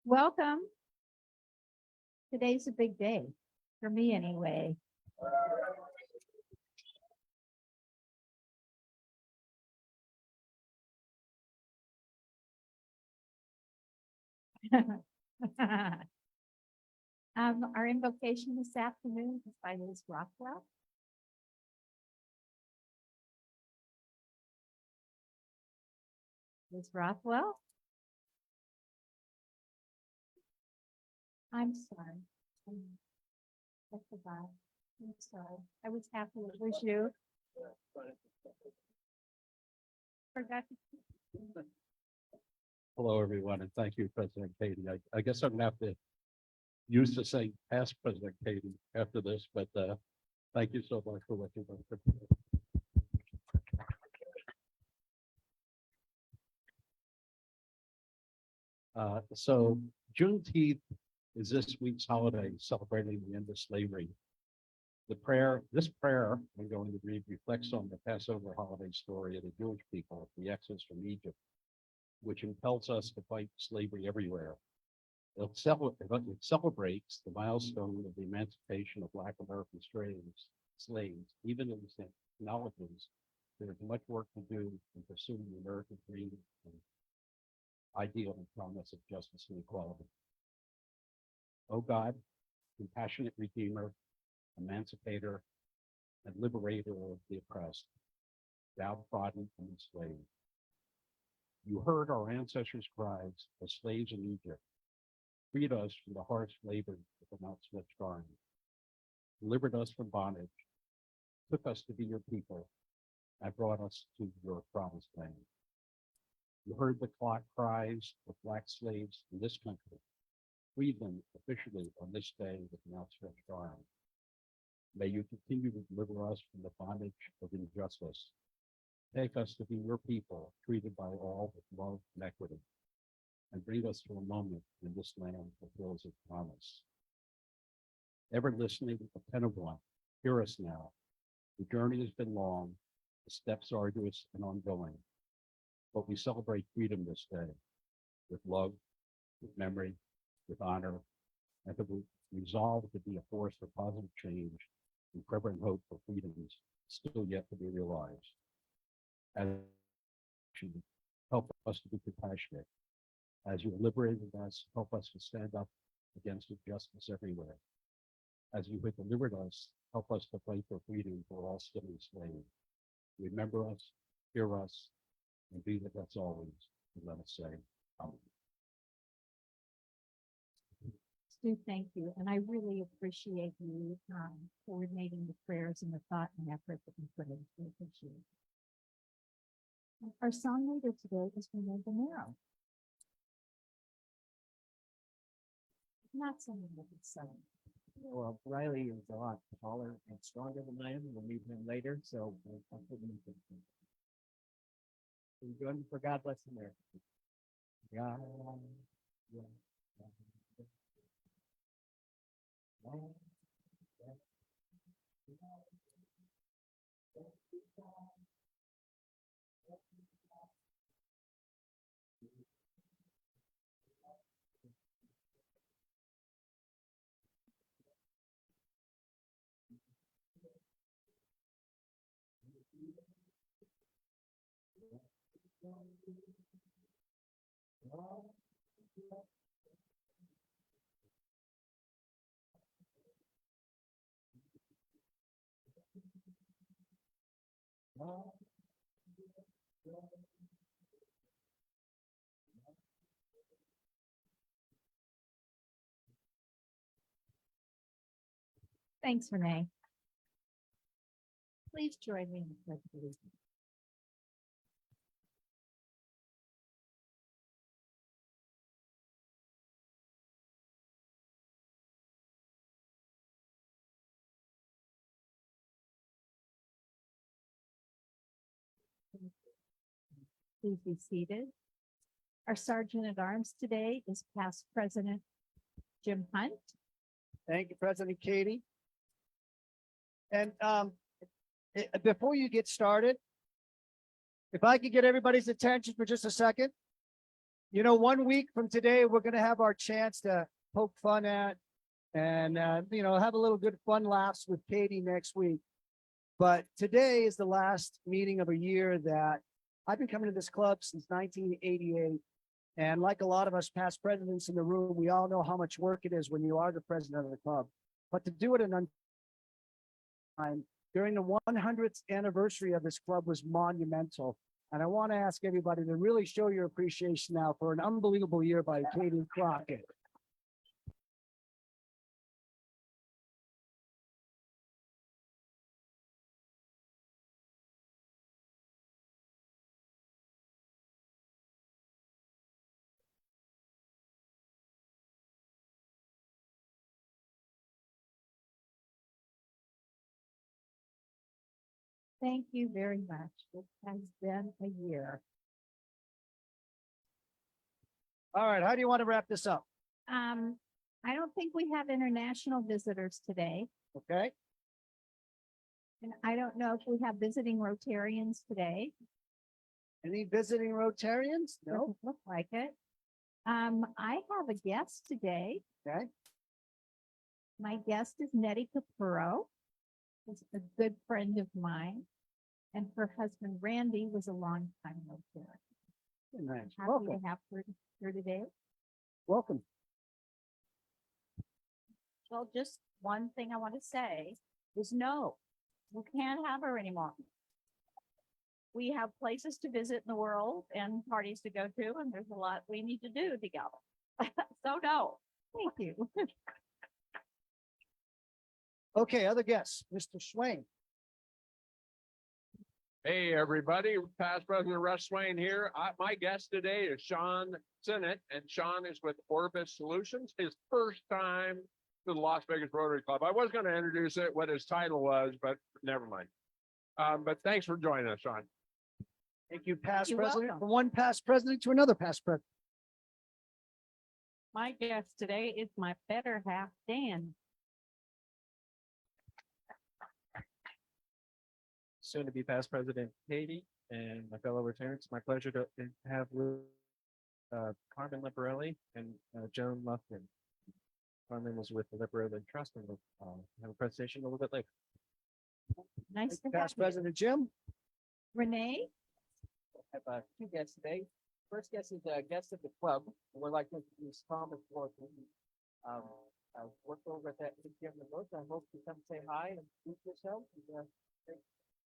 Welcome. Today's a big day, for me anyway. Our invocation this afternoon is by Liz Rothwell. Liz Rothwell. I'm sorry. I forgot. I'm sorry. I was happy it was you. Forgot. Hello, everyone, and thank you, President Katie. I guess I'm gonna have to use the same past President Katie after this, but thank you so much for what you've done. So Juneteenth is this week's holiday celebrating the end of slavery. This prayer I'm going to read reflects on the Passover holiday story of the Jewish people, the exodus from Egypt, which impels us to fight slavery everywhere. It celebrates the milestone of the emancipation of Black American slaves, even as it acknowledges there is much work to do in pursuing the American dream and ideal and promise of justice and equality. O God, compassionate Redeemer, emancipator, and liberator of the oppressed, downtrodden and enslaved. You heard our ancestors' cries as slaves in Egypt, freed us from the harsh labor of an outstretched arm, delivered us from bondage, took us to be your people, and brought us to your promised land. You heard the cries of Black slaves in this country, freed them officially on this day with an outstretched arm. May you continue to deliver us from the bondage of injustice. Take us to be your people, treated by all with love and equity, and bring us to a moment when this land fulfills its promise. Ever listening, attentive one, hear us now. The journey has been long, the steps arduous and ongoing, but we celebrate freedom this day with love, with memory, with honor, and to resolve to be a force for positive change and fervent hope for freedoms still yet to be realized. As you help us to be compassionate. As you liberated us, help us to stand up against injustice everywhere. As you have delivered us, help us to fight for freedom for all still enslaved. Remember us, hear us, and be with us always. And let us say, Amen. Stu, thank you. And I really appreciate you coordinating the prayers and the thought and effort that you put into it. Appreciate it. Our song leader today is Renee Bonero. Not someone that is sung. Well, Riley is a lot taller and stronger than I am. We'll meet him later, so I'll put him in. We're going for God Bless America. God, Thanks, Renee. Please join me in the pledge of allegiance. Please be seated. Our Sergeant at Arms today is past President Jim Hunt. Thank you, President Katie. And before you get started, if I could get everybody's attention for just a second. You know, 1 week from today, we're gonna have our chance to poke fun at and, have a little good fun laughs with Katie next week. But today is the last meeting of a year that I've been coming to this club since 1988. And like a lot of us past presidents in the room, we all know how much work it is when you are the president of the club. But to do it in time during the 100th anniversary of this club was monumental. And I want to ask everybody to really show your appreciation now for an unbelievable year by Katie Crockett. Thank you very much. It has been a year. All right, how do you want to wrap this up? I don't think we have international visitors today, Okay, and I don't know if we have visiting Rotarians today. any visiting Rotarians? No, Doesn't look like it. I have a guest today. okay, My guest is Nettie Capurro, who's a good friend of mine, and her husband Randy was a longtime Rotarian. nice, Happy welcome, to have her here today. welcome. Well, just one thing I want to say is no, you can't have her anymore. We have places to visit in the world and parties to go to, and there's a lot we need to do together. So no. Thank you. Okay, other guests, Mr. Swain. Hey, everybody, past President Russ Swain here. My guest today is Sean Sinnott, and Sean is with Orbis Solutions, his first time to the Las Vegas Rotary Club. I was going to introduce it, what his title was, but never mind. But thanks for joining us, Sean. Thank you, past You're president, welcome. from one past president to another past president. My guest today is my better half, Dan. Soon to be past president Katie and my fellow Rotarians. It's my pleasure to have Carmen Liberelli and Joan Lufkin. Carmen was with the Liberelli Trust and we'll have a presentation a little bit later. Nice to have Past you. president Jim. Renee, I have two guests today. First guest is a guest of the club. We'd like to introduce Thomas Lorcan. I've worked over at that gym in North. I hope you come say hi and introduce yourself. He's a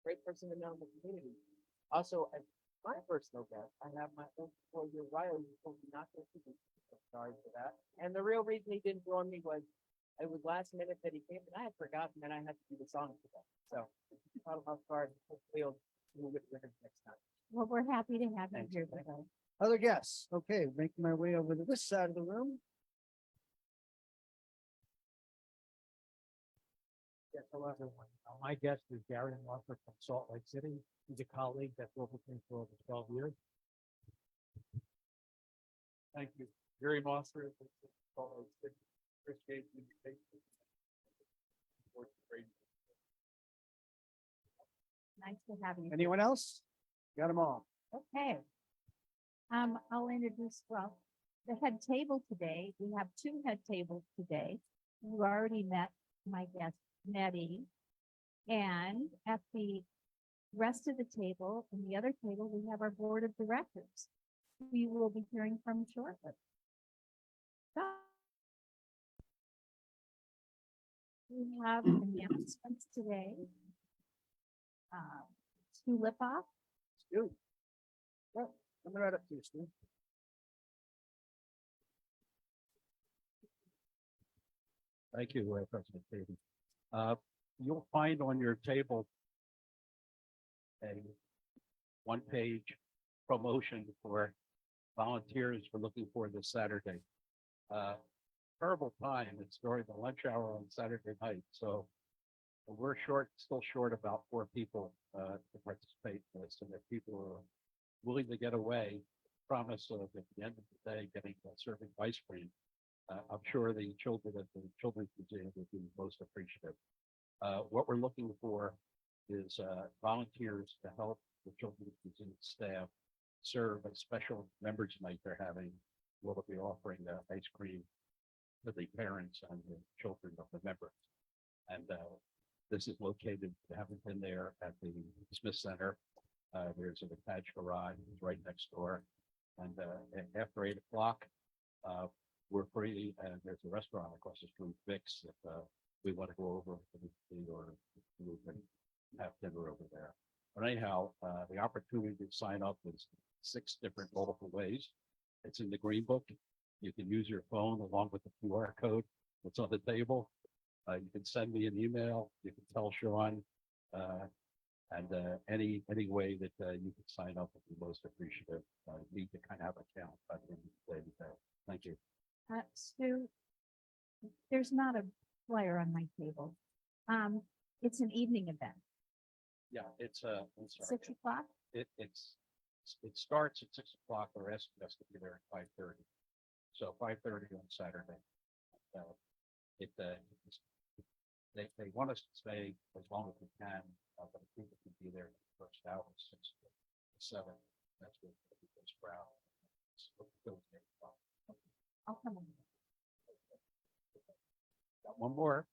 great person to know in the community. Also, as my personal guest, I have my own employer, Riley, who told me not to introduce him. So sorry for that. And the real reason he didn't join me was it was last minute that he came and I had forgotten that I had to do the song for them. So caught him off guard. Hopefully we'll get winners next time. well, we're happy to have you Thanks. here today. Other guests. Okay, making my way over to this side of the room. Yes, hello, everyone. My guest is Gary Walker from Salt Lake City. He's a colleague that's worked with me for over 12 years. Thank you. Gary Monster. Appreciate you. Nice to have you. Anyone else? Got them all. Okay. I'll introduce, well, the head table today. We have two head tables today. You already met my guest, Nettie. And at the rest of the table, and the other table, we have our board of directors. We will be hearing from shortly. So, we have announcements today. Tulip off. Stu. Well, coming right up to you, Stu. Thank you, President Katie. You'll find on your table a one-page promotion for volunteers we're looking for this Saturday. Terrible time. It's during the lunch hour on Saturday night, so we're still short about 4 people to participate in this, and if people are willing to get away, promise of at the end of the day getting serving ice cream. I'm sure the children at the Children's Museum would be most appreciative. What we're looking for is volunteers to help the Children's Museum staff serve a special members night they're having. We'll be offering ice cream to the parents and the children of the members. And this is located, if you haven't been there, at the Smith Center. There's an attached garage it's right next door. And after 8 o'clock, we're free, and there's a restaurant across the street, Vic's, if we want to go over or we can have dinner over there. But anyhow, the opportunity to sign up is 6 different multiple ways. It's in the green book. You can use your phone along with the QR code that's on the table. You can send me an email. You can tell Sean, and any way that you can sign up would be most appreciative. Need to kind of have a count by the end of the day today. Thank you. Stu, there's not a flyer on my table. It's an evening event, Yeah, it's I'm sorry. 6 o'clock. It starts at 6 o'clock. The rest of us to be there at 5:30. So 5:30 on Saturday. They want us to stay as long as we can, but I think we can be there the first hour, 6 to 7. That's what it's crowd. I'll come in. Got one more.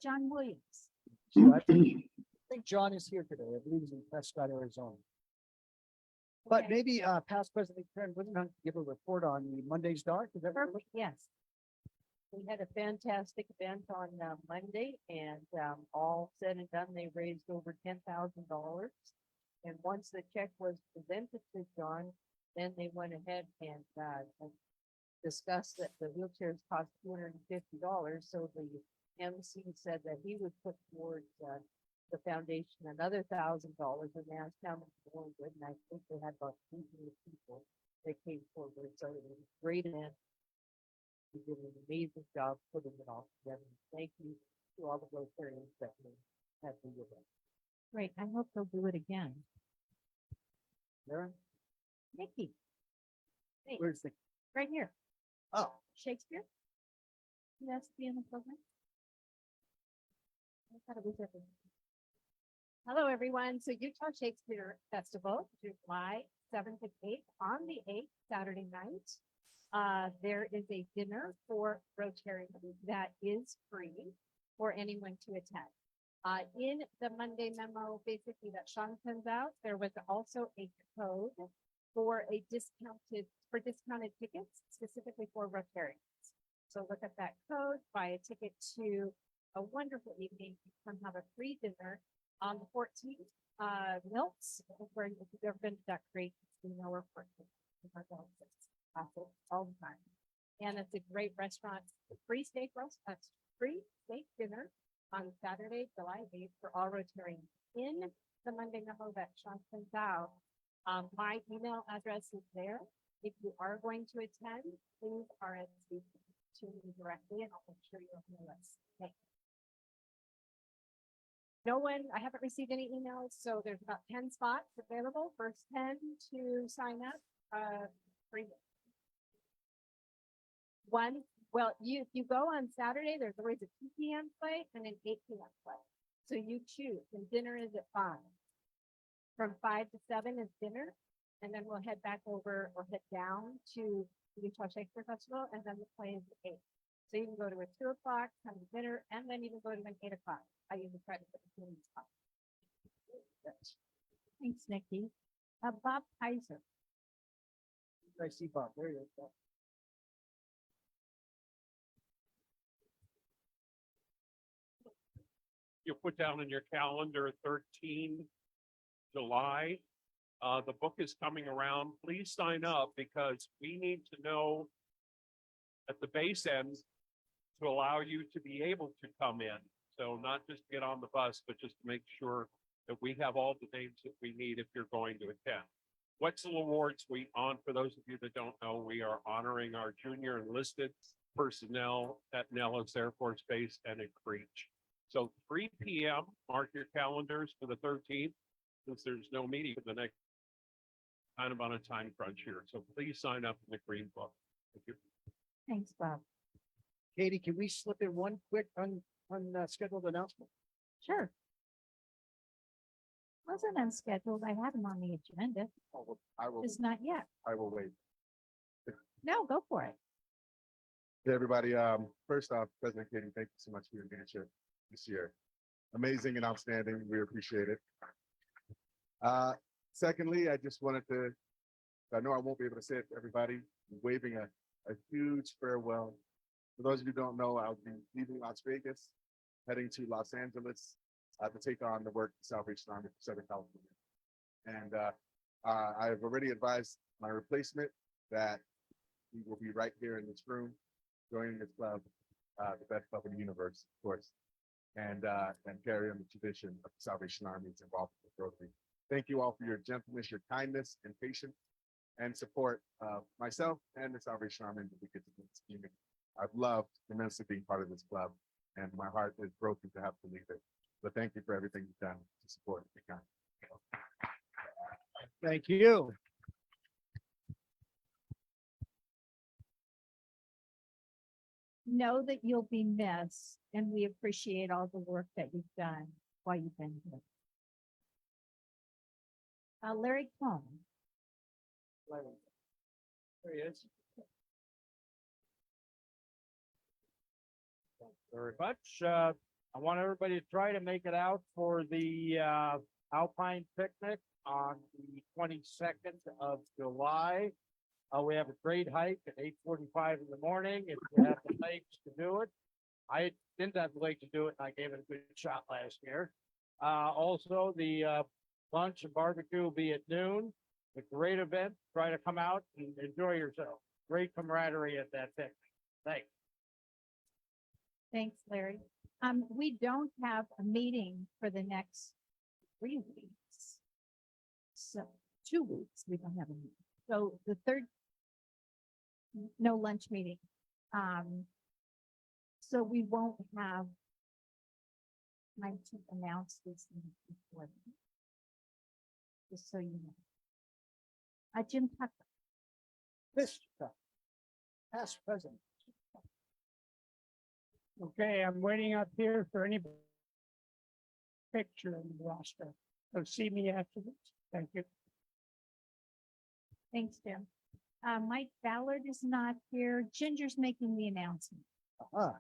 John Williams. So I think John is here today. I believe he's in Prescott, Arizona. But Okay. maybe past President Karen Whitman give a report on the Monday's Dark. Is that what we're Perfect, yes. We had a fantastic event on Monday, and all said and done, they raised over $10,000. And once the check was presented to John, then they went ahead and discussed that the wheelchairs cost $250. So the MC said that he would put towards the foundation another $1,000, and asked how much more would, and I think they had about 200 people that came forward. So it was a great event. You did an amazing job putting it all together. Thank you to all the Rotarians that made that the event. Great. I hope they'll do it again. there? Nikki, Where's the, right here, oh, Shakespeare. He has to be in the program. I thought it was everyone. Hello, everyone. So Utah Shakespeare Festival, July 7th and 8th, on the 8th, Saturday night. There is a dinner for Rotary that is free for anyone to attend. In the Monday memo, basically that Sean sends out, there was also a code for discounted tickets specifically for Rotarians. So look at that code, buy a ticket to a wonderful evening, come have a free dinner on the 14th. Milks, where if you've ever been to Duck Creek, you know we're all the time. And it's a great restaurant, free steak dinner on Saturday, July 8th for all Rotarians. In the Monday memo that Sean sends out, my email address is there. If you are going to attend, please RSVP to me directly and I'll make sure you're on the list. Thank you. No one, I haven't received any emails, so there's about 10 spots available. First 10 to sign up, free. If you go on Saturday, there's always a 2 p.m. play and an 8 p.m. play. So you choose, and dinner is at 5. From 5 to 7 is dinner, and then we'll head back over or head down to the Utah Shakespeare Festival, and then the play is at 8. So you can go to a 2 o'clock, come to dinner, and then you can go to an 8 o'clock. I usually try to put the in the spot. Thanks, Nikki. Bob Kaiser. I see Bob. There you go. You put down in your calendar 13 July. The book is coming around. Please sign up because we need to know at the base end to allow you to be able to come in. So not just get on the bus, but just to make sure that we have all the names that we need if you're going to attend. Wetzel Awards for those of you that don't know, we are honoring our junior enlisted personnel at Nellis Air Force Base and at Creech. So 3 p.m., mark your calendars for the 13th, since there's no meeting for the next kind of on a time crunch here. So please sign up in the green book. Thank you. Thanks, Bob. Katie, can we slip in one quick unscheduled announcement? Sure. Wasn't unscheduled. I had them on the agenda, I will, just not yet. I will wait. No, go for it. Hey, everybody, first off, President Katie, thank you so much for your leadership this year. Amazing and outstanding. We appreciate it. Secondly, I just wanted to, I know I won't be able to say it to everybody, waving a huge farewell. For those of you who don't know, I'll be leaving Las Vegas, heading to Los Angeles to take on the work of the Salvation Army for Southern California. And I've already advised my replacement that he will be right here in this room, joining this club, the best club in the universe, of course, and carry on the tradition of the Salvation Army's involvement with Rotary. Thank you all for your gentleness, your kindness, and patience, and support of myself and the Salvation Army that we get to do this community. I've loved immensely being part of this club, and my heart is broken to have to leave it. But thank you for everything you've done to support the kind. Thank you. Know that you'll be missed, and we appreciate all the work that you've done while you've been here. Larry Cohn. There he is. Very much. I want everybody to try to make it out for the Alpine picnic on the 22nd of July. We have a great hike at 8:45 in the morning. If you have the legs to do it. I didn't have the legs to do it, and I gave it a good shot last year. Also, the lunch and barbecue will be at noon. A great event. Try to come out and enjoy yourself. Great camaraderie at that picnic. Thanks. Thanks, Larry. We don't have a meeting for the next 3 weeks. So 2 weeks, we don't have a meeting. So the third, no lunch meeting. So we won't have time to announce this before. Just so you know. Jim Tucker. Mr. Tucker, past president. Okay, I'm waiting up here for any picture in the roster. So see me afterwards. Thank you. Thanks, Jim. Mike Ballard is not here. Ginger's making the announcement. I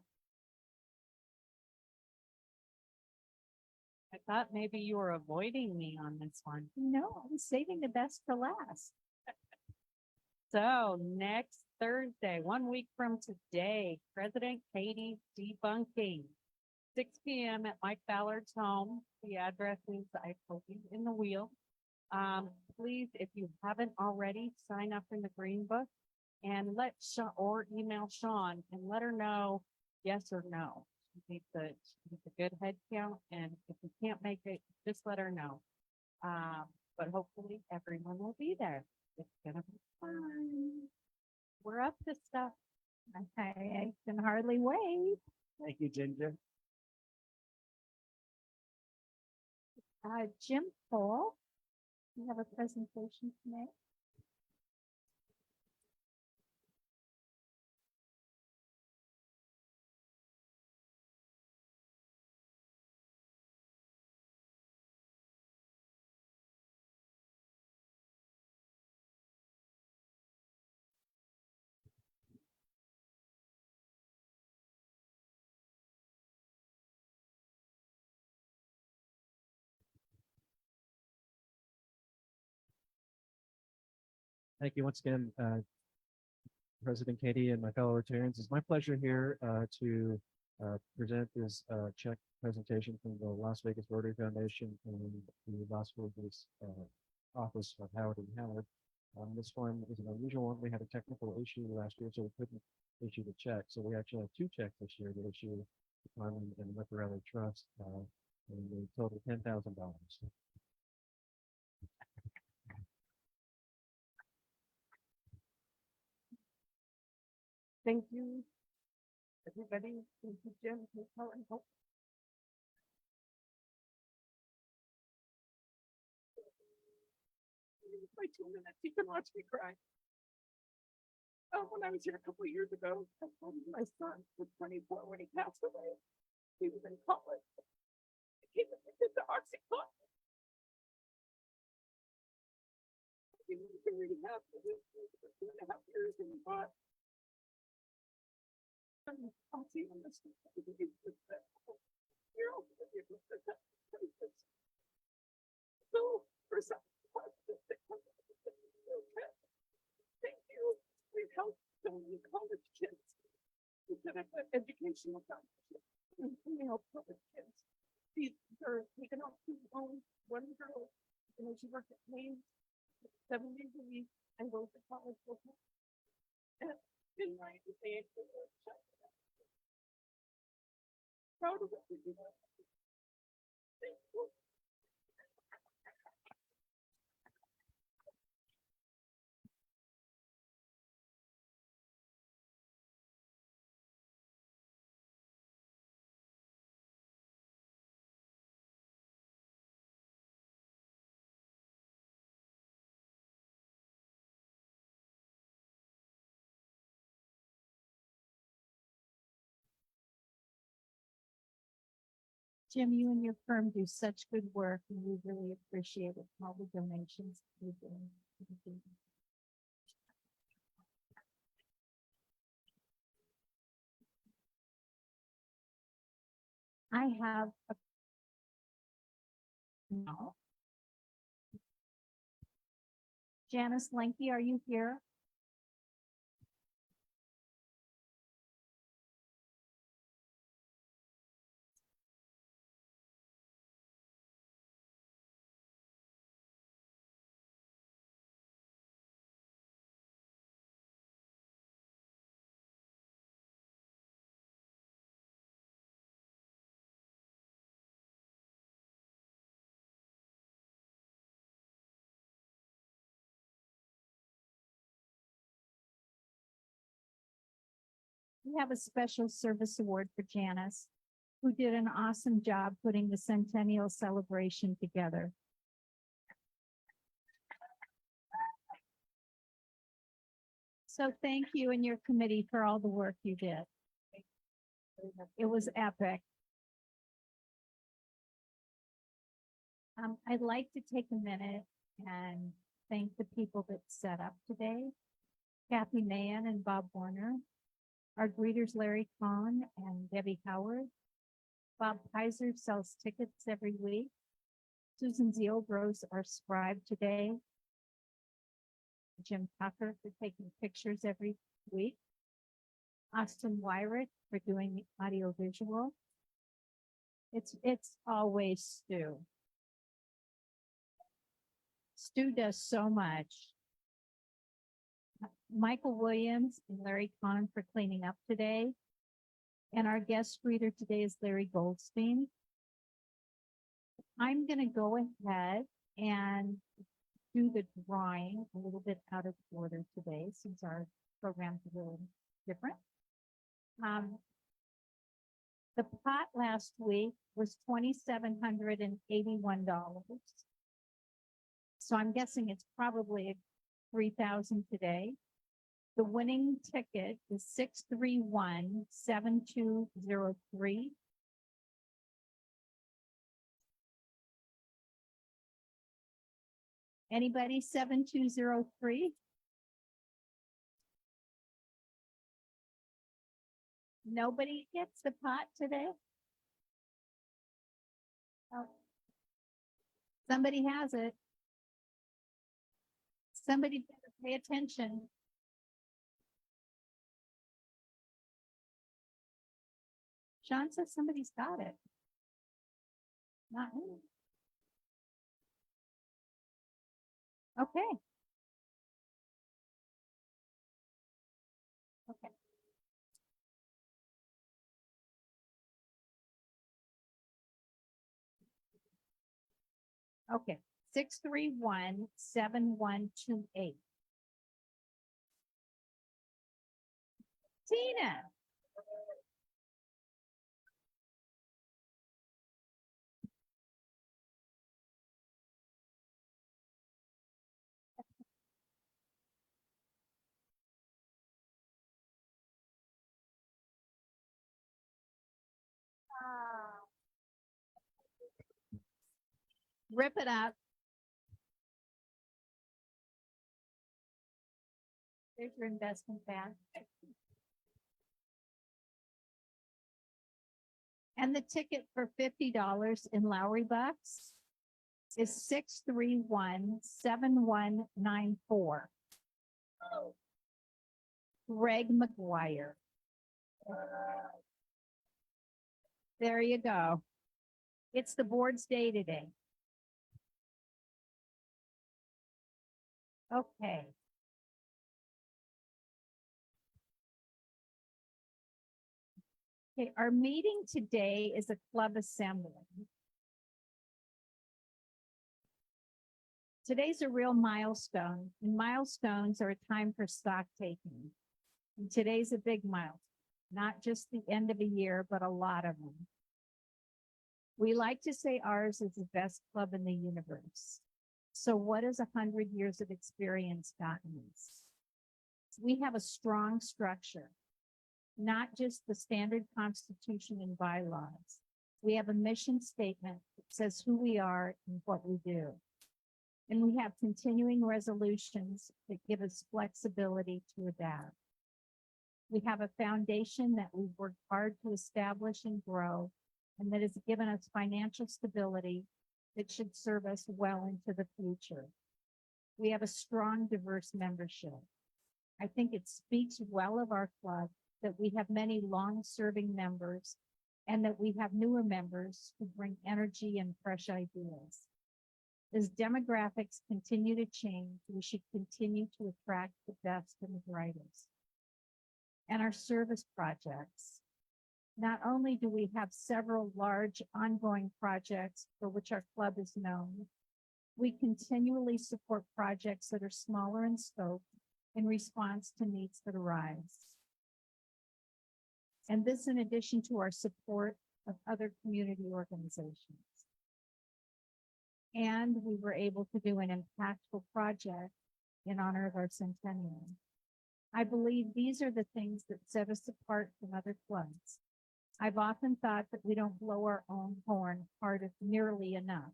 thought maybe you were avoiding me on this one. No, I'm saving the best for last. So next Thursday, 1 week from today, President Katie's debunking. 6 p.m. at Mike Ballard's home. The address is, I told you, in the wheel. Please, if you haven't already, sign up in the Green Book and let Sean or email Sean and let her know yes or no. She needs a good head count, and if you can't make it, just let her know. But hopefully everyone will be there. It's gonna be fun. We're up to stuff. I can hardly wait. Thank you, Ginger. Jim Paul, you have a presentation tonight. Thank you once again, President Katie and my fellow Rotarians. It's my pleasure here to present this check presentation from the Las Vegas Rotary Foundation and the Las Vegas office of Howard and Howard. This one is an unusual one. We had a technical issue last year, so we couldn't issue the check. So we actually have 2 checks this year to issue to Carmen and Ripperelli Trust, and they total $10,000. Thank you, everybody. Thank you, Jim. Thank you, Helen. My 2 minutes, you can watch me cry. When I was here a couple of years ago, I told my son was 24 when he passed away. He was in college. He was addicted to Oxycontin. really happy with you for 2.5 years and what. I'll see you in this. You're all gonna be able to protect the places. So, for some questions that come up, thank you. We've helped so many college kids. We set up an educational scholarship. We help college kids. These are taken off to home. One girl, she worked at Maine 7 days a week and goes to college with her. And didn't write to say it. Proud of what we do. Thank you. Jim, you and your firm do such good work and we really appreciate it, all the donations you do. I have a no. Janice Lenke, are you here? We have a special service award for Janice, who did an awesome job putting the centennial celebration together. So thank you and your committee for all the work you did. It was epic. I'd like to take a minute and thank the people that set up today. Kathy Mahan and Bob Warner, our greeters Larry Kahn and Debbie Howard. Bob Kaiser sells tickets every week. Susan Zeal grows our scribe today. Jim Tucker for taking pictures every week. Austin Wyrick for doing the audio visual. It's always Stu. Stu does so much. Michael Williams and Larry Kahn for cleaning up today. And our guest reader today is Larry Goldstein. I'm going to go ahead and do the drawing a little bit out of order today since our program's a little different. The pot last week was $2,781. So I'm guessing it's probably 3,000 today. The winning ticket is 631-7203. Anybody 7203? Nobody gets the pot today? Oh. Somebody has it. Somebody better pay attention. Sean says somebody's got it. Not me. Okay. Okay. Okay. 631-7128. Tina. Rip it up. There's your investment back. And the ticket for $50 in Lowry bucks is 631-7194. Greg McGuire. There you go. It's the board's day today. Okay. Okay, our meeting today is a club assembly. Today's a real milestone, and milestones are a time for stock taking. And today's a big milestone, not just the end of a year, but a lot of them. We like to say ours is the best club in the universe. So what has 100 years of experience gotten us? We have a strong structure, not just the standard constitution and bylaws. We have a mission statement that says who we are and what we do. And we have continuing resolutions that give us flexibility to adapt. We have a foundation that we've worked hard to establish and grow, and that has given us financial stability that should serve us well into the future. We have a strong, diverse membership. I think it speaks well of our club that we have many long-serving members and that we have newer members who bring energy and fresh ideas. As demographics continue to change, we should continue to attract the best and the brightest. And our service projects. Not only do we have several large ongoing projects for which our club is known, we continually support projects that are smaller in scope in response to needs that arise. And this in addition to our support of other community organizations. And we were able to do an impactful project in honor of our centennial. I believe these are the things that set us apart from other clubs. I've often thought that we don't blow our own horn hard nearly enough.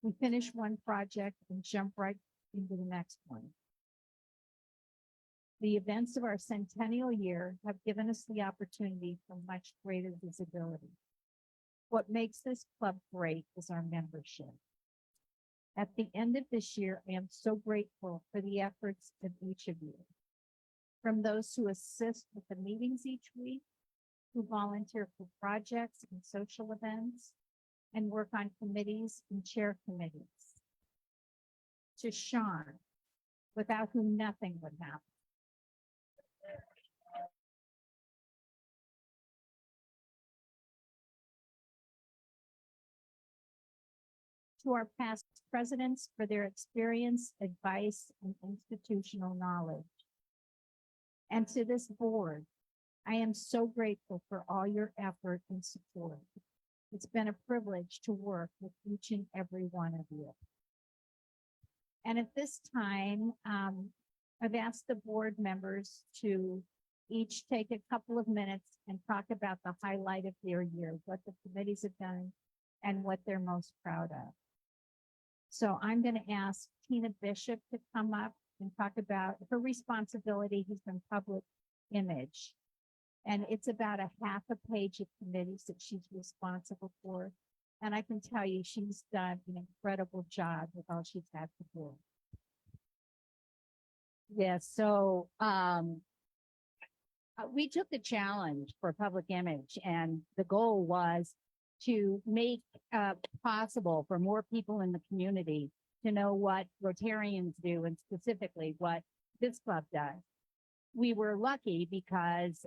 We finish one project and jump right into the next one. The events of our centennial year have given us the opportunity for much greater visibility. What makes this club great is our membership. At the end of this year, I am so grateful for the efforts of each of you. From those who assist with the meetings each week, who volunteer for projects and social events, and work on committees and chair committees. To Sean, without whom nothing would happen. To our past presidents for their experience, advice, and institutional knowledge. And to this board, I am so grateful for all your effort and support. It's been a privilege to work with each and every one of you. And at this time, I've asked the board members to each take a couple of minutes and talk about the highlight of their year, what the committees have done, and what they're most proud of. So I'm going to ask Tina Bishop to come up and talk about her responsibility has been public image. And it's about a half a page of committees that she's responsible for. And I can tell you, she's done an incredible job with all she's had to do. Yes, so we took the challenge for public image, and the goal was to make possible for more people in the community to know what Rotarians do and specifically what this club does. We were lucky because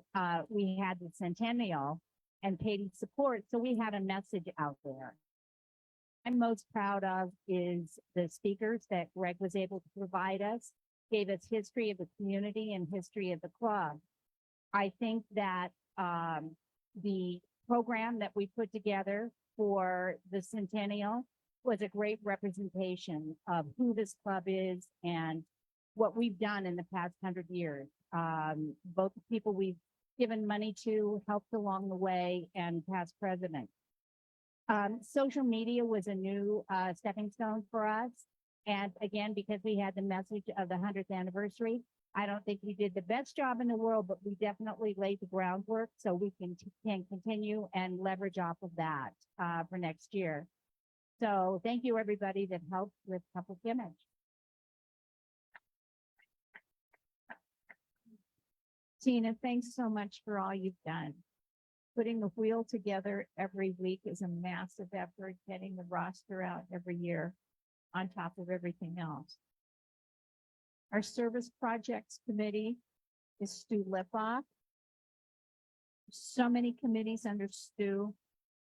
we had the centennial and Katie's support, so we had a message out there. I'm most proud of is the speakers that Greg was able to provide us, gave us history of the community and history of the club. I think that the program that we put together for the centennial was a great representation of who this club is and what we've done in the past 100 years. Both the people we've given money to, helped along the way, and past presidents. Social media was a new stepping stone for us. And again, because we had the message of the 100th anniversary, I don't think we did the best job in the world, but we definitely laid the groundwork so we can continue and leverage off of that for next year. So thank you, everybody that helped with public image. Tina, thanks so much for all you've done. Putting the wheel together every week is a massive effort, getting the roster out every year on top of everything else. Our service projects committee is Stu Lipoff. So many committees under Stu,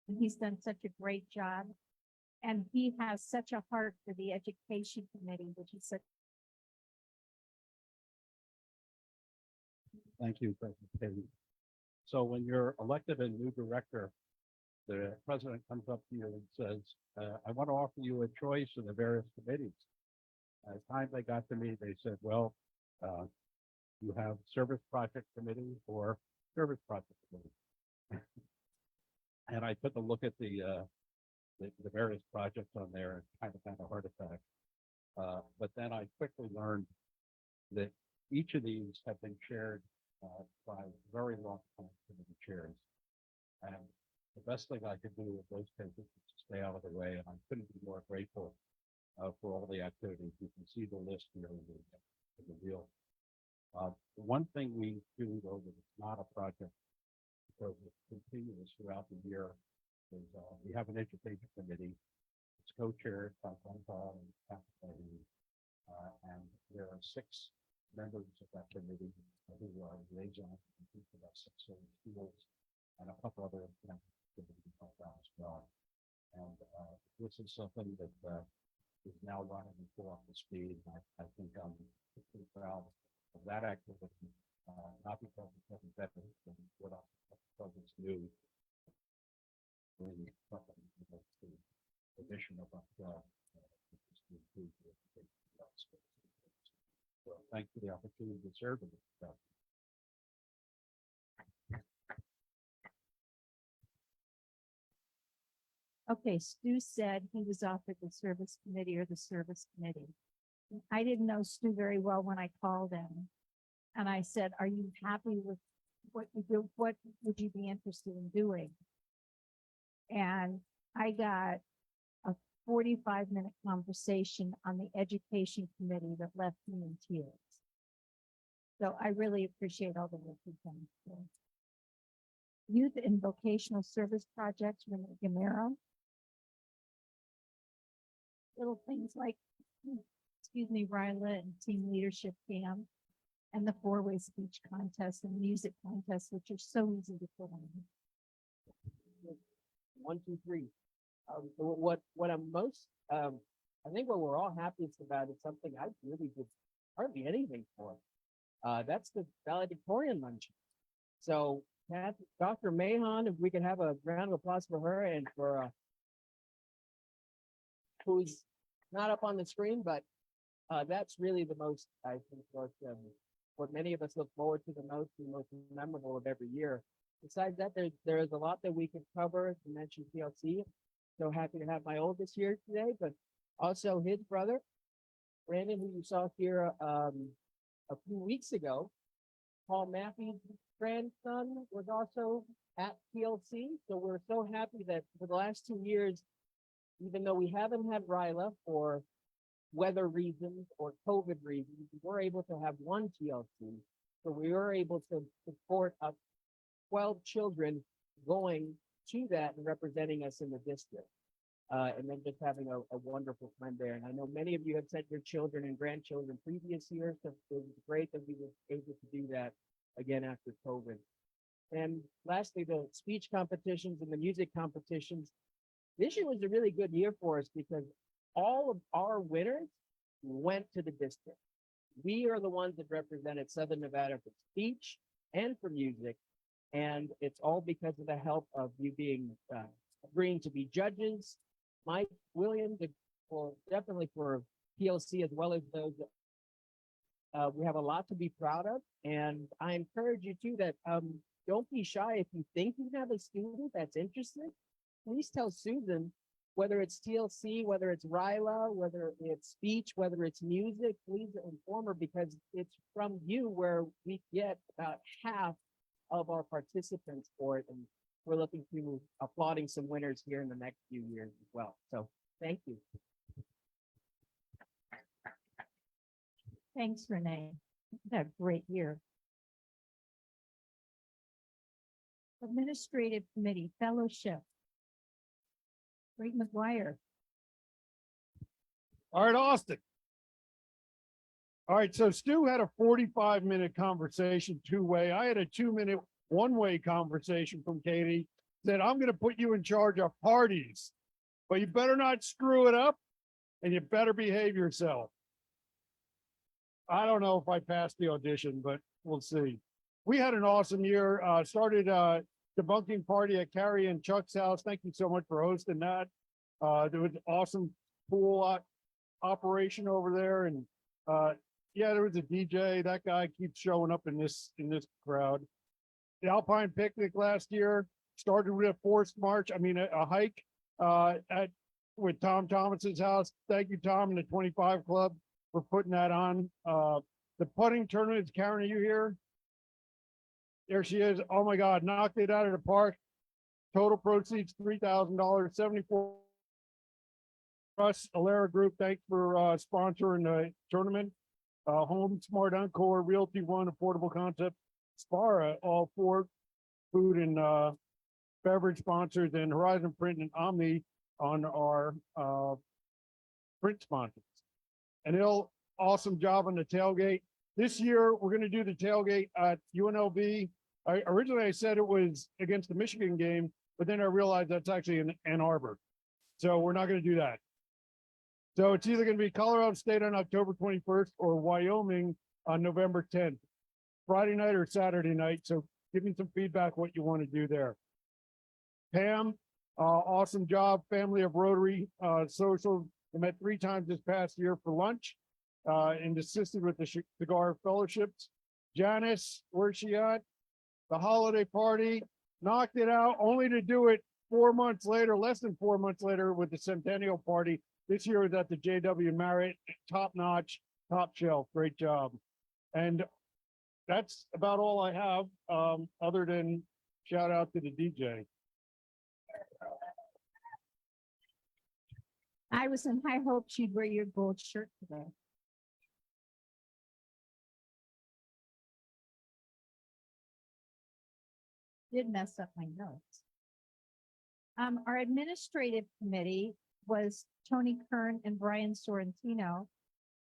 and he's done such a great job. And he has such a heart for the education committee, which is such. Thank you, President Katie. So when you're elected a new director, the president comes up to you and says, I want to offer you a choice in the various committees. By the time they got to me, they said, well, you have service project committee or service project committee. And I took a look at the various projects on there and kind of had a heart attack. But then I quickly learned that each of these have been chaired by very long-time committee chairs. And the best thing I could do with those cases is to stay out of the way, and I couldn't be more grateful for all the activities. You can see the list here in the wheel. One thing we do, though, that it's not a project because it's continuous throughout the year, is we have an education committee. It's co-chaired by Paul and Kathleen, and there are 6 members of that committee who are liaisons for about 6 schools and a couple other activities like that as well. And this is something that is now running and full up to speed. I think I'm pretty proud of that activity, not because it's getting better, but because it's new. Really, the mission of our club is to improve the education of our schools. So thanks for the opportunity to serve in this job. Okay, Stu said he was offered the service committee or the service committee. I didn't know Stu very well when I called him. And I said, are you happy with what you do? What would you be interested in doing? And I got a 45-minute conversation on the education committee that left me in tears. So I really appreciate all the work you've done. Youth and vocational service projects, Renee Gamero. Little things like, excuse me, Ryla and team leadership camp and the 4-way speech contest and music contest, which are so easy to put on. 1, 2, 3. What I'm most, I think what we're all happiest about is something I really did hardly anything for. That's the valedictorian luncheon. So Dr. Mahon, if we could have a round of applause for her and for who's not up on the screen, but that's really the most, I think, what many of us look forward to the most and most memorable of every year. Besides that, there is a lot that we can cover. You mentioned PLC. So happy to have my oldest here today, but also his brother, Brandon, who you saw here a few weeks ago. Paul Maffey's grandson was also at PLC. So we're so happy that for the last 2 years, even though we haven't had Ryla for weather reasons or COVID reasons, we're able to have one TLC. So we were able to support 12 children going to that and representing us in the district. And then just having a wonderful time there. And I know many of you have sent your children and grandchildren previous years, so it was great that we were able to do that again after COVID. And lastly, the speech competitions and the music competitions. This year was a really good year for us because all of our winners went to the district. We are the ones that represented Southern Nevada for speech and for music. And it's all because of the help of you being agreeing to be judges, Mike, William, definitely for PLC as well as those. We have a lot to be proud of, and I encourage you too that don't be shy if you think you have a student that's interested. Please tell Susan whether it's TLC, whether it's RILA, whether it's speech, whether it's music, please inform her because it's from you where we get about half of our participants for it. And we're looking to applauding some winners here in the next few years as well. So thank you. Thanks, Renee. You had a great year. Administrative Committee Fellowship. Greg McGuire. All right, Austin. All right, so Stu had a 45-minute conversation two-way. I had a 2-minute one-way conversation from Katie. Said, I'm gonna put you in charge of parties, but you better not screw it up and you better behave yourself. I don't know if I passed the audition, but we'll see. We had an awesome year. Started debunking party at Carrie and Chuck's house. Thank you so much for hosting that. There was awesome pool operation over there, and yeah, there was a DJ. That guy keeps showing up in this crowd. The Alpine picnic last year started with a forced march. I mean, a hike with Tom Thomas's house. Thank you, Tom, and the 25 Club for putting that on. The putting tournament, Karen, are you here? There she is. Oh my God, knocked it out of the park. Total proceeds $3,000, 74. Us, Alara Group, thanks for sponsoring the tournament. Home Smart Encore, Realty One, Affordable Concept, Spara, all four food and beverage sponsors, and Horizon Print and Omni on our print sponsors. And awesome job on the tailgate. This year, we're going to do the tailgate at UNLV. Originally, I said it was against the Michigan game, but then I realized that's actually in Ann Arbor. So we're not going to do that. So it's either going to be Colorado State on October 21st or Wyoming on November 10th, Friday night or Saturday night. So give me some feedback what you want to do there. Pam, awesome job. Family of Rotary Social. I met 3 times this past year for lunch and assisted with the cigar fellowships. Janice, where's she at? The holiday party, knocked it out, only to do it 4 months later, less than 4 months later with the Centennial Party. This year was at the JW Marriott, top notch, top shelf. Great job. And that's about all I have, other than shout out to the DJ. I was in high hopes you'd wear your gold shirt today. Did mess up my notes. Our administrative committee was Tony Kern and Brian Sorrentino.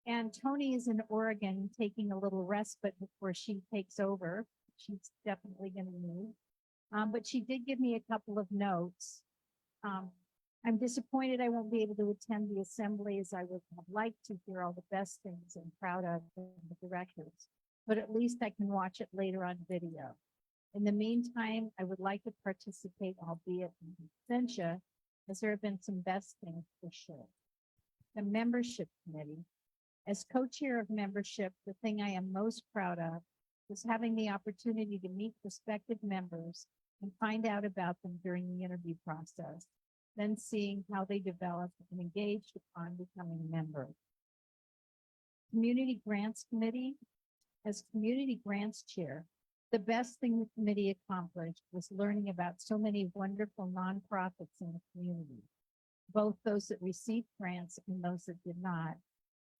And Tony is in Oregon taking a little respite before she takes over. She's definitely going to move. But she did give me a couple of notes. I'm disappointed I won't be able to attend the assembly as I would have liked to hear all the best things I'm proud of from the directors, but at least I can watch it later on video. In the meantime, I would like to participate, albeit in absentia, as there have been some best things for sure. The membership committee. As co-chair of membership, the thing I am most proud of was having the opportunity to meet prospective members and find out about them during the interview process, then seeing how they developed and engaged upon becoming a member. Community Grants Committee. As Community Grants Chair, the best thing the committee accomplished was learning about so many wonderful nonprofits in the community, both those that received grants and those that did not,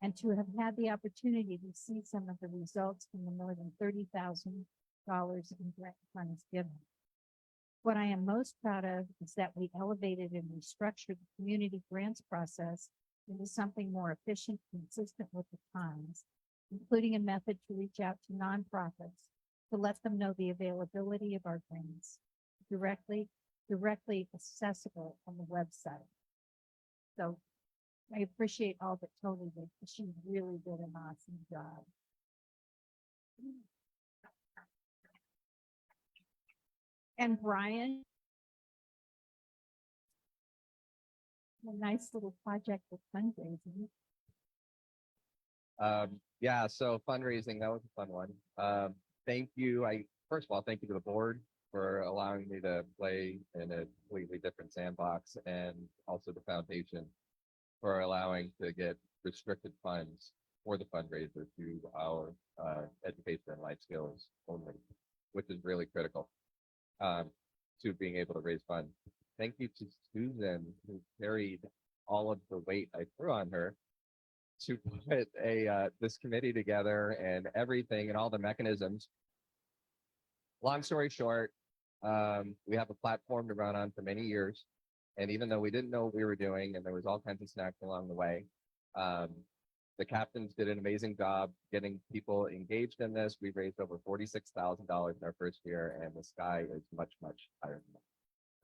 and to have had the opportunity to see some of the results from the more than $30,000 in grant funds given. What I am most proud of is that we elevated and restructured the community grants process into something more efficient, consistent with the times, including a method to reach out to nonprofits to let them know the availability of our grants directly accessible on the website. So I appreciate all that Tony did. She really did an awesome job. And Brian, a nice little project with fundraising. Yeah, so fundraising, that was a fun one. Thank you. First of all, thank you to the board for allowing me to play in a completely different sandbox, and also the foundation for allowing to get restricted funds for the fundraiser to our education and life skills only, which is really critical to being able to raise funds. Thank you to Susan, who carried all of the weight I threw on her to put this committee together and everything and all the mechanisms. Long story short, we have a platform to run on for many years. And even though we didn't know what we were doing and there was all kinds of snacks along the way, the captains did an amazing job getting people engaged in this. We raised over $46,000 in our first year, and the sky is much, much higher than that.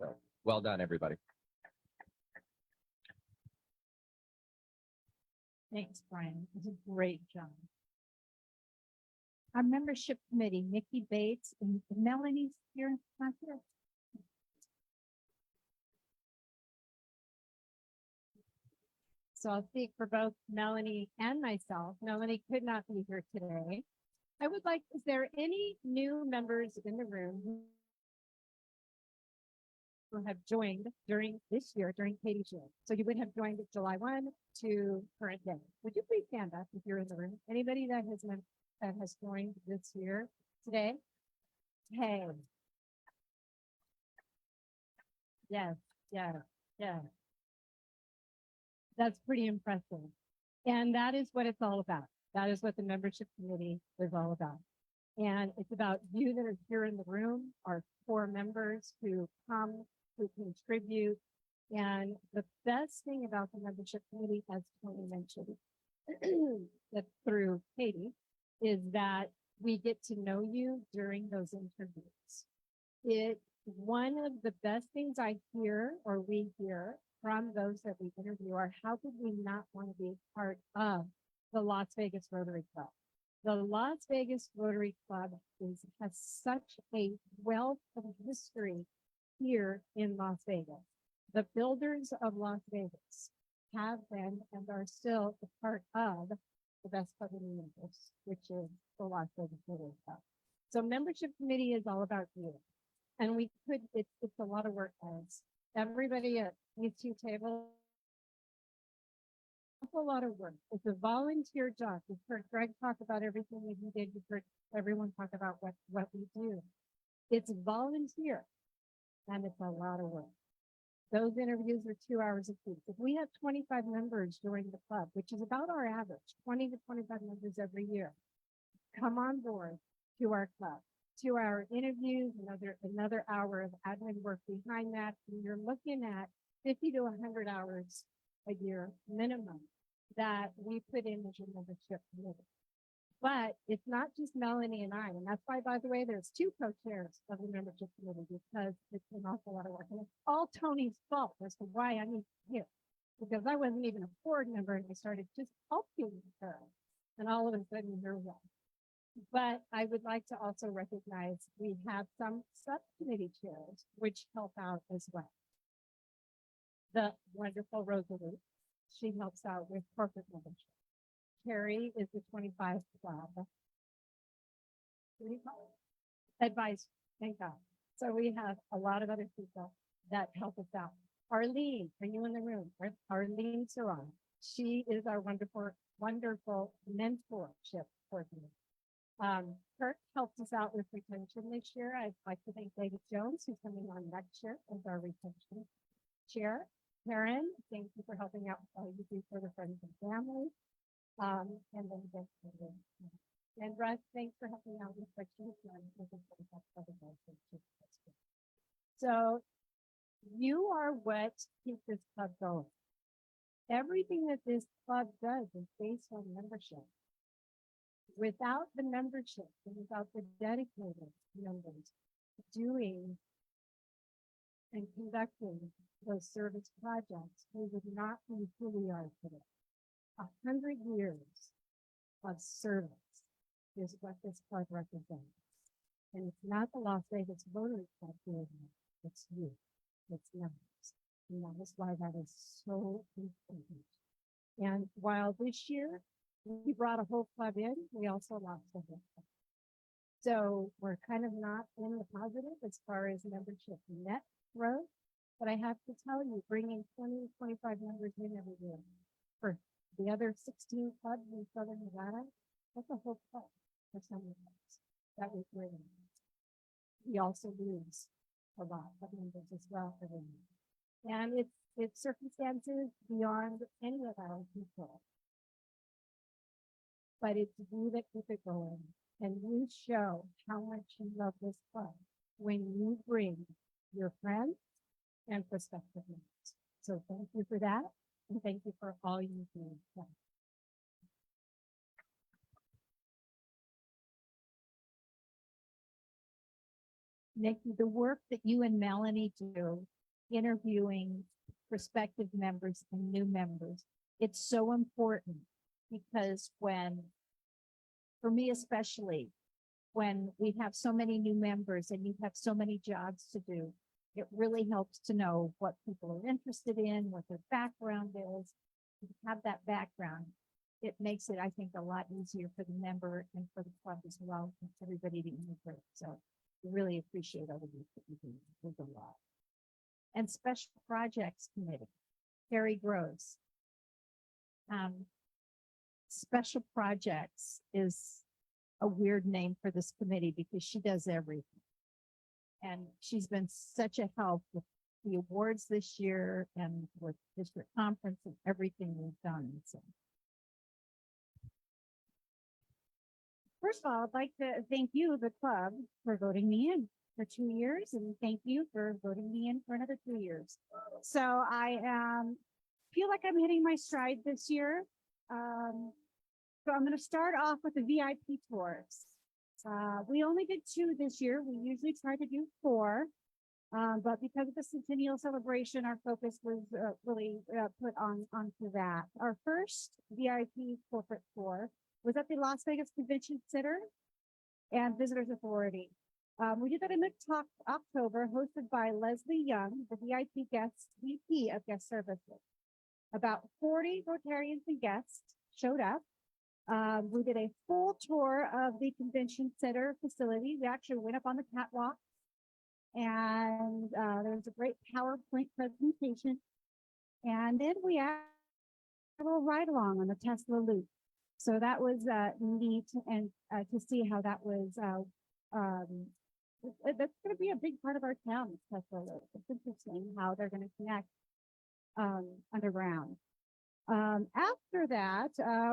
So well done, everybody. Thanks, Brian. It was a great job. Our membership committee, Nikki Bates and Melanie's here. Not here. So I'll speak for both Melanie and myself. Melanie could not be here today. I would like, is there any new members in the room who have joined during this year, during Katie's year? So you would have joined July 1 to current day. Would you please stand up if you're in the room? Anybody that has joined this year today? Hey. Yes, yeah, yeah. That's pretty impressive. And that is what it's all about. That is what the membership committee is all about. And it's about you that are here in the room, our core members who come, who contribute. And the best thing about the membership committee, as Tony mentioned, that through Katie, is that we get to know you during those interviews. One of the best things I hear, or we hear, from those that we interview are, how could we not want to be part of the Las Vegas Rotary Club? The Las Vegas Rotary Club has such a wealth of history here in Las Vegas. The builders of Las Vegas have been and are still a part of the best club in the universe, which is the Las Vegas Rotary Club. So membership committee is all about you. And it's a lot of work, guys. Everybody at these two tables, a lot of work. It's a volunteer job. You've heard Greg talk about everything that he did. You've heard everyone talk about what we do. It's volunteer, and it's a lot of work. Those interviews are 2 hours a piece. If we have 25 members join the club, which is about our average, 20 to 25 members every year, come on board to our club. 2 hour interviews, another hour of admin work behind that. And you're looking at 50 to 100 hours a year minimum that we put in as your membership committee. But it's not just Melanie and I, and that's why, by the way, there's two co-chairs of the membership committee, because it's an awful lot of work. And it's all Tony's fault as to why I'm here, because I wasn't even a board member and I started just helping her. And all of a sudden, you're one. But I would like to also recognize we have some subcommittee chairs which help out as well. The wonderful Rosalie, she helps out with corporate membership. Carrie is the 25 club. What do you call it? Advice, thank God. So we have a lot of other people that help us out. Arlene, are you in the room? Arlene Saran. She is our wonderful mentorship coordinator. Kirk helped us out with retention this year. I'd like to thank David Jones, who's coming on next year as our retention chair. Karen, thank you for helping out with all you do for the friends and family. And Russ, thanks for helping out with questions. So you are what keeps this club going. Everything that this club does is based on membership. Without the membership and without the dedicated members doing and conducting those service projects, we would not be who we are today. 100 years of service is what this club represents. And it's not the Las Vegas Rotary Club doing it, it's you, it's members. And that is why that is so important. And while this year we brought a whole club in, we also lost a whole club. So we're kind of not in the positive as far as membership net growth. But I have to tell you, bringing 20, 25 members in every year for the other 16 clubs in Southern Nevada, that's a whole club for some of us. That was really nice. We also lose a lot of members as well for them. And it's circumstances beyond any of our control. But it's you that keep it going. And you show how much you love this club when you bring your friends and prospective members. So thank you for that. And thank you for all you do. Nikki, the work that you and Melanie do, interviewing prospective members and new members, it's so important because for me especially, when we have so many new members and you have so many jobs to do, it really helps to know what people are interested in, what their background is. If you have that background, it makes it, I think, a lot easier for the member and for the club as well, and for everybody to integrate. So we really appreciate all of you that you do. There's a lot. And Special Projects Committee, Carrie Groves. Special Projects is a weird name for this committee because she does everything. And she's been such a help with the awards this year and with district conference and everything we've done. So. First of all, I'd like to thank you, the club, for voting me in for 2 years, and thank you for voting me in for another 2 years. So I feel like I'm hitting my stride this year. So I'm going to start off with the VIP tours. We only did 2 this year. We usually try to do 4. But because of the centennial celebration, our focus was really put onto that. Our first VIP corporate tour was at the Las Vegas Convention Center and Visitors Authority. We did that in October, hosted by Leslie Young, the VP of Guest Services. About 40 Rotarians and guests showed up. We did a full tour of the convention center facility. We actually went up on the catwalk, and there was a great PowerPoint presentation. And then we had a little ride along on the Tesla Loop. So that was neat, and to see how that was. That's going to be a big part of our town, Tesla Loop. It's interesting how they're going to connect underground. After that,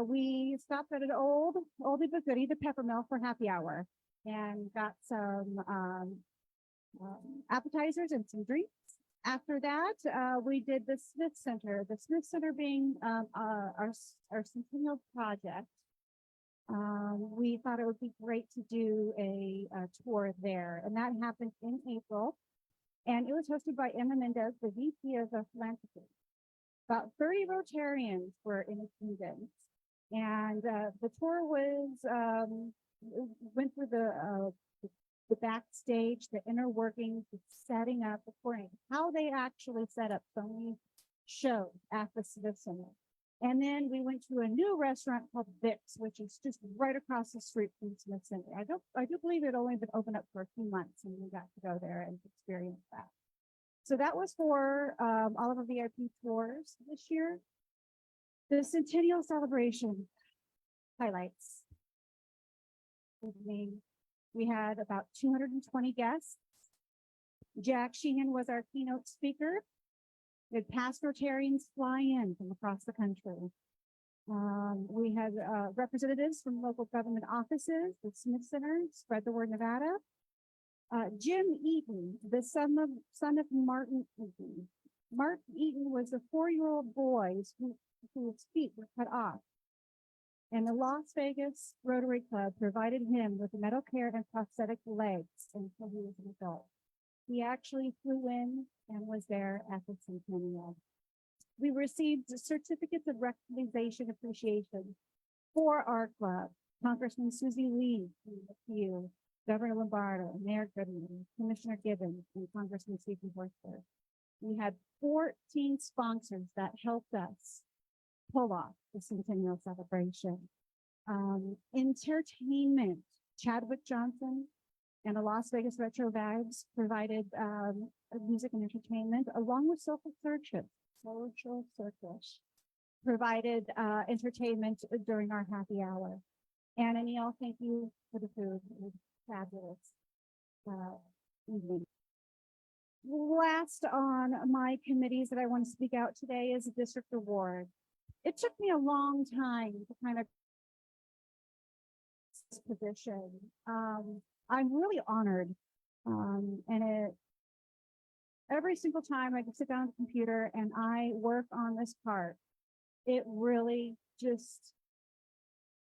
we stopped at an oldie but goodie, the Pepper Mill, for happy hour, and got some appetizers and some drinks. After that, we did the Smith Center. The Smith Center being our centennial project. We thought it would be great to do a tour there, and that happened in April. And it was hosted by Emma Mendez, the VP of Philanthropy. About 30 Rotarians were in attendance, and the tour went through the backstage, the inner workings, the setting up, the pouring, how they actually set up so many shows at the Smith Center. And then we went to a new restaurant called Vic's, which is just right across the street from the Smith Center. I do believe it only been open up for a few months, and we got to go there and experience that. So that was for all of our VIP tours this year. The Centennial Celebration highlights. We had about 220 guests. Jack Sheehan was our keynote speaker. We had past Rotarians fly in from across the country. We had representatives from local government offices, the Smith Center, Spread the Word Nevada. Jim Eaton, the son of Martin Eaton. Mark Eaton was a 4-year-old boy whose feet were cut off. And the Las Vegas Rotary Club provided him with medical care and prosthetic legs until he was an adult. He actually flew in and was there at the Centennial. We received certificates of recognition appreciation for our club. Congressman Susie Lee, Governor Lombardo, Mayor Goodman, Commissioner Gibbons, and Congressman Stephen Horsford. We had 14 sponsors that helped us pull off the Centennial celebration. Entertainment Chadwick Johnson and the Las Vegas Retro Vibes provided music and entertainment, along with Social Circus provided entertainment during our happy hour. Anna Neal, thank you for the food. It was fabulous evening. Last on my committees that I want to speak out today is the district award. It took me a long time to kind of this position. I'm really honored. Every single time I can sit down at the computer and I work on this part, it really just,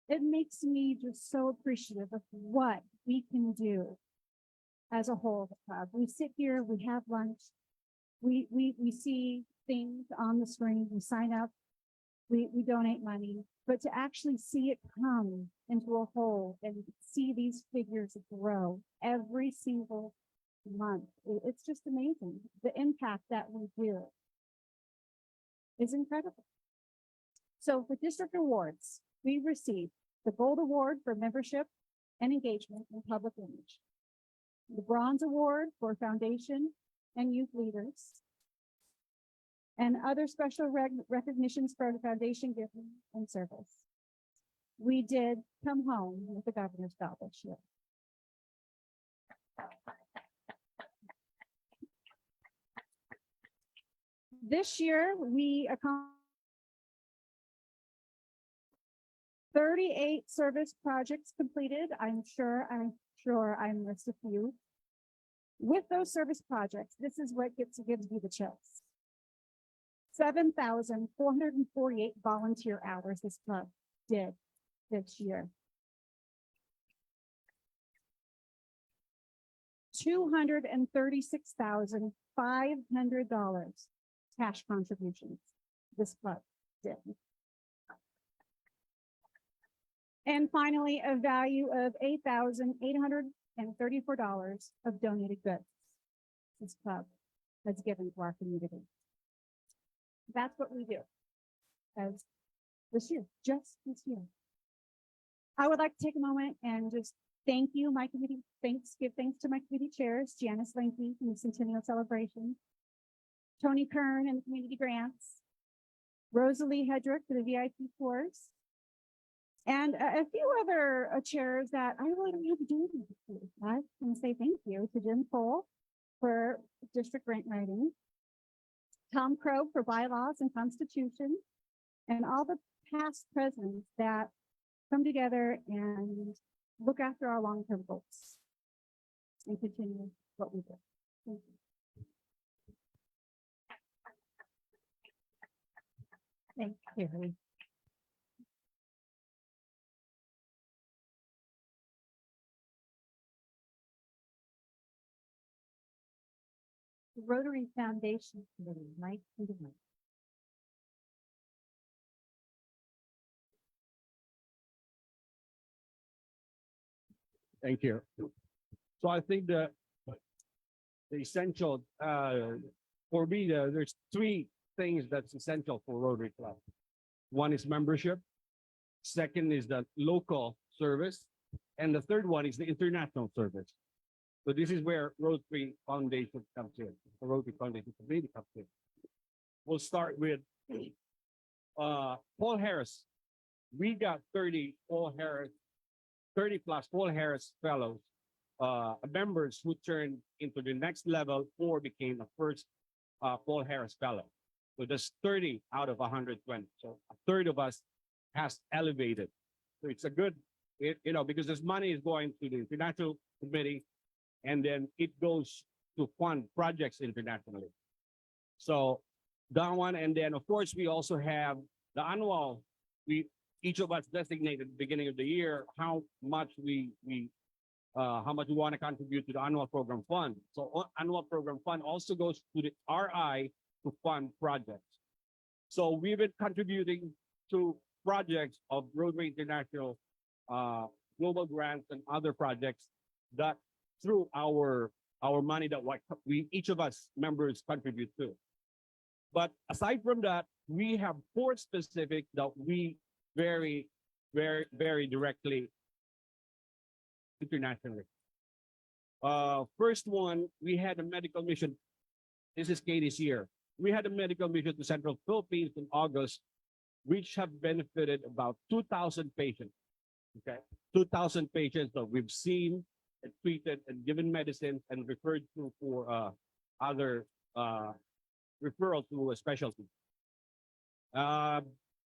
it makes me just so appreciative of what we can do as a whole club. We sit here, we have lunch, we see things on the screen, we sign up, we donate money, but to actually see it come into a whole and see these figures grow every single month, it's just amazing. The impact that we do is incredible. So for district awards, we received the Gold Award for membership and engagement in public image, the Bronze Award for foundation and youth leaders, and other special recognitions for the foundation giving and service. We did come home with the governor's belt this year. This year, we accomplished 38 service projects completed. I'm sure I missed a few. With those service projects, this is what gives me the chills. 7,448 volunteer hours this club did this year. $236,500 cash contributions this club did. And finally, a value of $8,834 of donated goods this club has given to our community. That's what we do as this year, just this year. I would like to take a moment and just thank you, my committee. Give thanks to my committee chairs, Janice Linky from the Centennial Celebration, Tony Kern and the Community Grants, Rosalie Hedrick for the VIP tours, and a few other chairs that I really don't have to do anything with. I want to say thank you to Jim Cole for district grant writing, Tom Crow for bylaws and constitution, and all the past presidents that come together and look after our long-term goals and continue what we do. Thank you. Thank you, Harry. The Rotary Foundation Committee, Mike Peterman. Thank you. So I think the essential, for me, there's three things that's essential for Rotary Club. One is membership. Second is the local service. And the third one is the international service. So this is where Rotary Foundation comes in. The Rotary Foundation Committee comes in. We'll start with Paul Harris. We got 30 plus Paul Harris fellows, members who turned into the next level or became the first Paul Harris fellow. So that's 30 out of 120. So a third of us has elevated. So it's a good, because this money is going to the international committee, and then it goes to fund projects internationally. So that one, and then of course we also have the annual. Each of us designated at the beginning of the year how much we want to contribute to the annual program fund. So annual program fund also goes to the RI to fund projects. So we've been contributing to projects of Rotary International, global grants and other projects that through our money that we each of us members contribute to. But aside from that, we have 4 specific that we very directly internationally. First one, we had a medical mission. This is Katie's year. We had a medical mission to Central Philippines in August, which have benefited about 2,000 patients. Okay, 2,000 patients that we've seen and treated and given medicines and referred to for other referral to a specialty.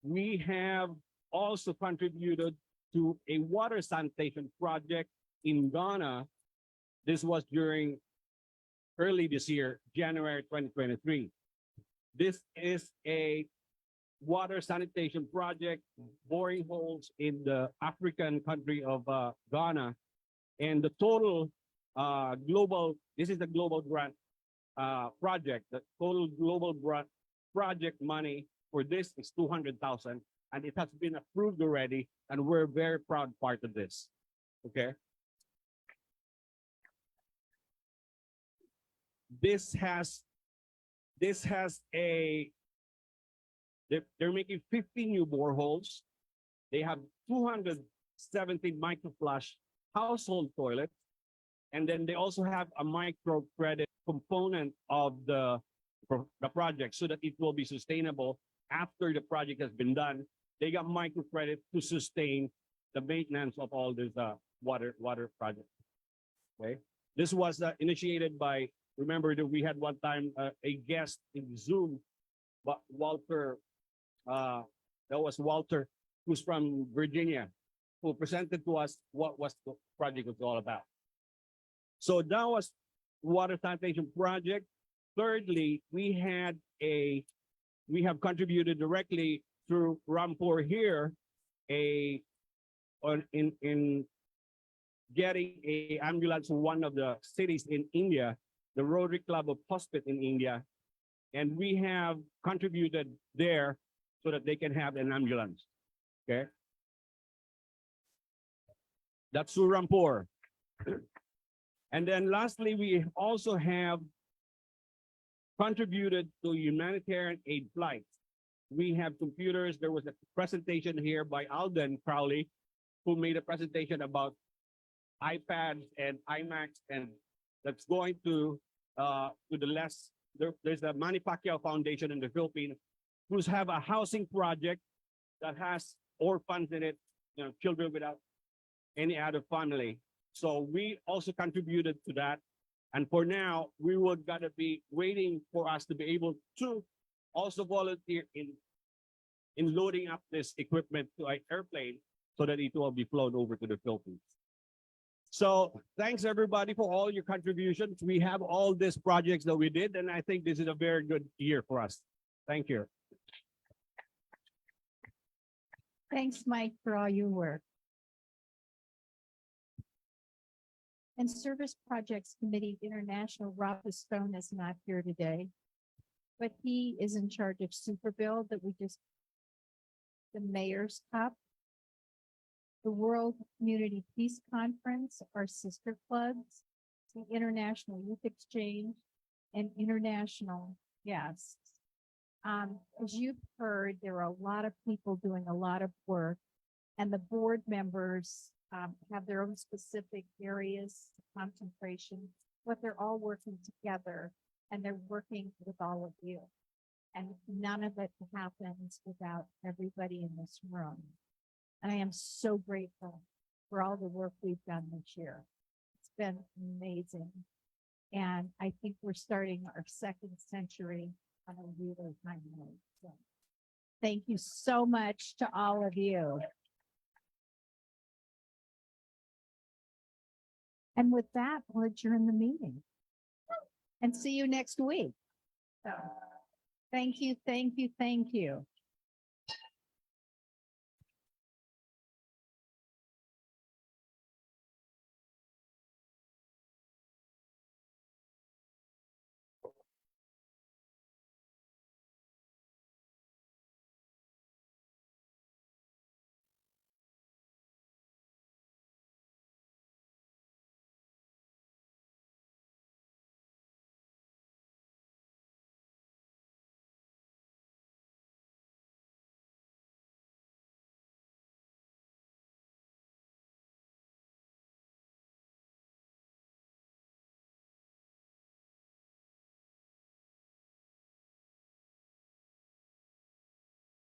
We have also contributed to a water sanitation project in Ghana. This was during early this year, January 2023. This is a water sanitation project, boring holes in the African country of Ghana. And the total global, this is the global grant project. The total global grant project money for this is 200,000, and it has been approved already, and we're very proud part of this. Okay. This has a, they're making 50 new boreholes. They have 270 microflush household toilets. And then they also have a microcredit component of the project so that it will be sustainable after the project has been done. They got microcredit to sustain the maintenance of all this water project. Okay. This was initiated by, remember that we had one time a guest in Zoom, but Walter, that was Walter, who's from Virginia, who presented to us what was the project was all about. So that was water sanitation project. Thirdly, we have contributed directly through Rampur here, in getting a ambulance to one of the cities in India, the Rotary Club of Hospital in India, and we have contributed there so that they can have an ambulance. Okay, that's Surampur. And then lastly, we also have contributed to humanitarian aid flights. We have computers. There was a presentation here by Alden Crowley, who made a presentation about iPads and iMacs, and that's going to the less. There's a Manny Pacquiao Foundation in the Philippines, who's have a housing project that has orphans in it, you know, children without any other family. So we also contributed to that. And for now, we would gotta be waiting for us to be able to also volunteer in loading up this equipment to an airplane so that it will be flown over to the Philippines. So thanks everybody for all your contributions. We have all these projects that we did, and I think this is a very good year for us. Thank you. Thanks, Mike, for all your work. And Service Projects Committee International, Rob Stone is not here today, but he is in charge of Super Bill that we just, the Mayor's Cup, the World Community Peace Conference, our sister clubs, the International Youth Exchange, and international guests. As you've heard, there are a lot of people doing a lot of work, and the board members have their own specific areas of concentration, but they're all working together, and they're working with all of you. And none of it happens without everybody in this room. And I am so grateful for all the work we've done this year. It's been amazing. And I think we're starting our second century on a really high note. So thank you so much to all of you. And with that, we'll adjourn the meeting and see you next week. So, thank you, thank you, thank you.